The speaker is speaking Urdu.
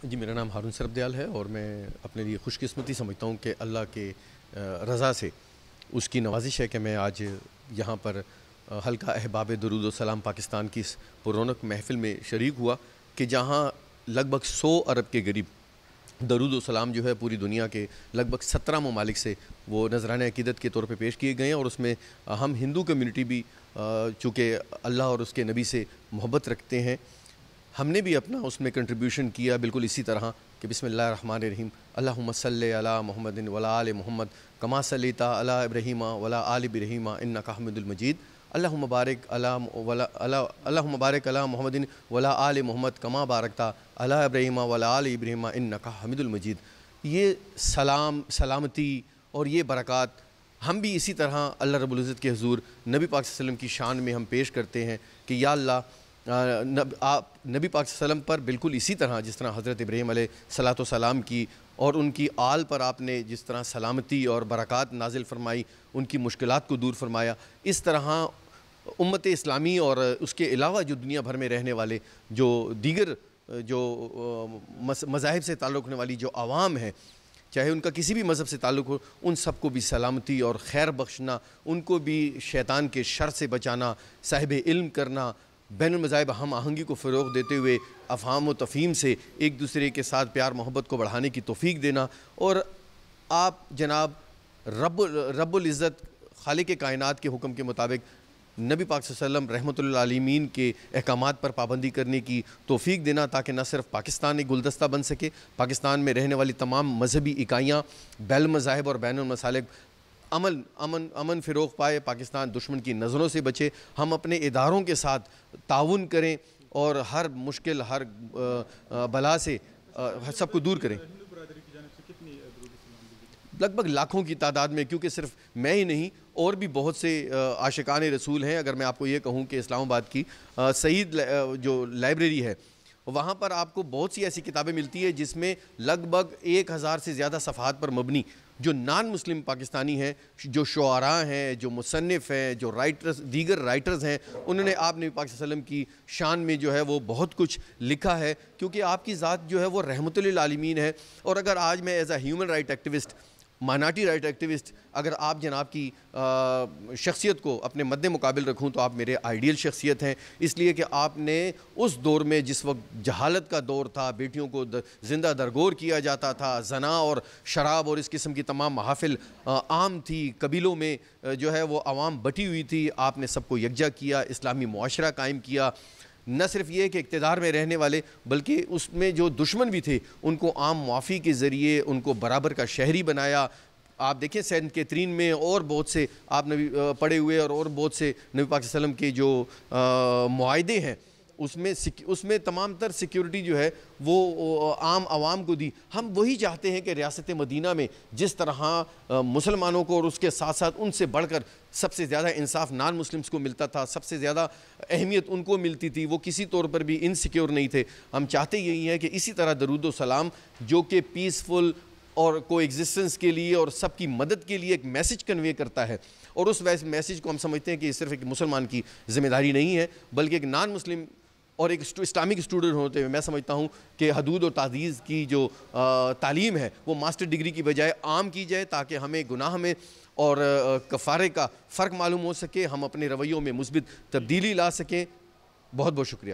جی میرا نام ہارون سربدیال ہے اور میں اپنے لیے خوش قسمتی سمجھتا ہوں کہ اللہ کے رضا سے اس کی نوازش ہے کہ میں آج یہاں پر حلقہ احباب درود و سلام پاکستان کی اس پررونق محفل میں شریک ہوا کہ جہاں لگ بھگ 100 ارب کے قریب درود و سلام جو ہے پوری دنیا کے لگ بھگ 17 ممالک سے وہ نذرانہ عقیدت کے طور پہ پیش کیے گئے ہیں، اور اس میں ہم ہندو کمیونٹی بھی چونکہ اللہ اور اس کے نبی سے محبت رکھتے ہیں، ہم نے بھی اپنا اس میں کنٹریبیوشن کیا بالکل اسی طرح کہ بسم اللہ الرحمن الرحیم اللہم صلی علی محمد وعلی آل محمد کما صلیت علی ابراہیم وعلی آل ابراہیم انک حمید المجید اللہم بارک علی محمد وعلی آل محمد کما بارکت علی ابراہیم وعلی آل ابراہیم انک حمید المجید۔ یہ سلامتی اور یہ برکات ہم بھی اسی طرح اللہ رب العزت کے حضور نبی پاک صلی اللہ علیہ وسلم کی شان میں ہم پیش کرتے ہیں کہ یا اللہ آپ نبی پاک صلی اللہ علیہ وسلم پر بالکل اسی طرح جس طرح حضرت ابراہیم علیہ الصلوۃ والسلام کی اور ان کی آل پر آپ نے جس طرح سلامتی اور برکات نازل فرمائی، ان کی مشکلات کو دور فرمایا، اس طرح امت اسلامی اور اس کے علاوہ جو دنیا بھر میں رہنے والے جو دیگر جو مذاہب سے تعلق رکھنے والی جو عوام ہیں، چاہے ان کا کسی بھی مذہب سے تعلق ہو، ان سب کو بھی سلامتی اور خیر بخشنا، ان کو بھی شیطان کے شر سے بچانا، صاحب علم کرنا، بین المذاہب ہم آہنگی کو فروغ دیتے ہوئے افہام و تفہیم سے ایک دوسرے کے ساتھ پیار محبت کو بڑھانے کی توفیق دینا، اور آپ جناب رب العزت خالق کائنات کے حکم کے مطابق نبی پاک صلی اللہ علیہ وسلم رحمۃ اللہ عالمین کے احکامات پر پابندی کرنے کی توفیق دینا، تاکہ نہ صرف پاکستان ایک گلدستہ بن سکے، پاکستان میں رہنے والی تمام مذہبی اکائیاں بین المذاہب اور بین المسالک امن فروغ پائے، پاکستان دشمن کی نظروں سے بچے، ہم اپنے اداروں کے ساتھ تعاون کریں اور ہر مشکل ہر بلا سے سب کو دور کریں۔ لگ بھگ لاکھوں کی تعداد میں، کیونکہ صرف میں ہی نہیں اور بھی بہت سے عاشقان رسول ہیں۔ اگر میں آپ کو یہ کہوں کہ اسلام آباد کی سعید جو لائبریری ہے، وہاں پر آپ کو بہت سی ایسی کتابیں ملتی ہے جس میں لگ بھگ 1000 سے زیادہ صفحات پر مبنی جو نان مسلم پاکستانی ہیں، جو شعراء ہیں، جو مصنف ہیں، جو دیگر رائٹرز ہیں، انہوں نے آپ نبی پاک صلی اللہ علیہ وسلم کی شان میں جو ہے وہ بہت کچھ لکھا ہے، کیونکہ آپ کی ذات جو ہے وہ رحمت للعالمین ہے۔ اور اگر آج میں as a human right activist, minority right activist, اگر آپ جناب کی شخصیت کو اپنے مد مقابل رکھوں تو آپ میرے آئیڈیل شخصیت ہیں، اس لیے کہ آپ نے اس دور میں جس وقت جہالت کا دور تھا، بیٹیوں کو زندہ درگور کیا جاتا تھا، زنا اور شراب اور اس قسم کی تمام محافل عام تھی، قبیلوں میں جو ہے وہ عوام بٹی ہوئی تھی، آپ نے سب کو یکجا کیا، اسلامی معاشرہ قائم کیا۔ نہ صرف یہ کہ اقتدار میں رہنے والے بلکہ اس میں جو دشمن بھی تھے ان کو عام معافی کے ذریعے ان کو برابر کا شہری بنایا۔ آپ دیکھیں سینٹ کیتھرین میں اور بہت سے آپ نبی پڑھے ہوئے اور بہت سے نبی پاک صلی اللہ علیہ وسلم کے جو معاہدے ہیں اس میں تمام تر سیکیورٹی جو ہے وہ عام عوام کو دی۔ ہم وہی چاہتے ہیں کہ ریاست مدینہ میں جس طرح مسلمانوں کو اور اس کے ساتھ ساتھ ان سے بڑھ کر سب سے زیادہ انصاف نان مسلمز کو ملتا تھا، سب سے زیادہ اہمیت ان کو ملتی تھی، وہ کسی طور پر بھی انسیکیور نہیں تھے، ہم چاہتے یہی ہیں کہ اسی طرح درود و سلام جو کہ پیسفل اور کو ایگزسٹنس کے لیے اور سب کی مدد کے لیے ایک میسج کنوے کرتا ہے، اور اس میسج کو ہم سمجھتے ہیں کہ یہ صرف ایک مسلمان کی ذمہ داری نہیں ہے بلکہ ایک نان مسلم اور ایک اسلامک اسٹوڈنٹ ہوتے ہوئے میں سمجھتا ہوں کہ حدود اور تعزیز کی جو تعلیم ہے وہ ماسٹر ڈگری کی بجائے عام کی جائے، تاکہ ہمیں گناہ میں اور کفارے کا فرق معلوم ہو سکے، ہم اپنے رویوں میں مثبت تبدیلی لا سکیں۔ بہت بہت شکریہ۔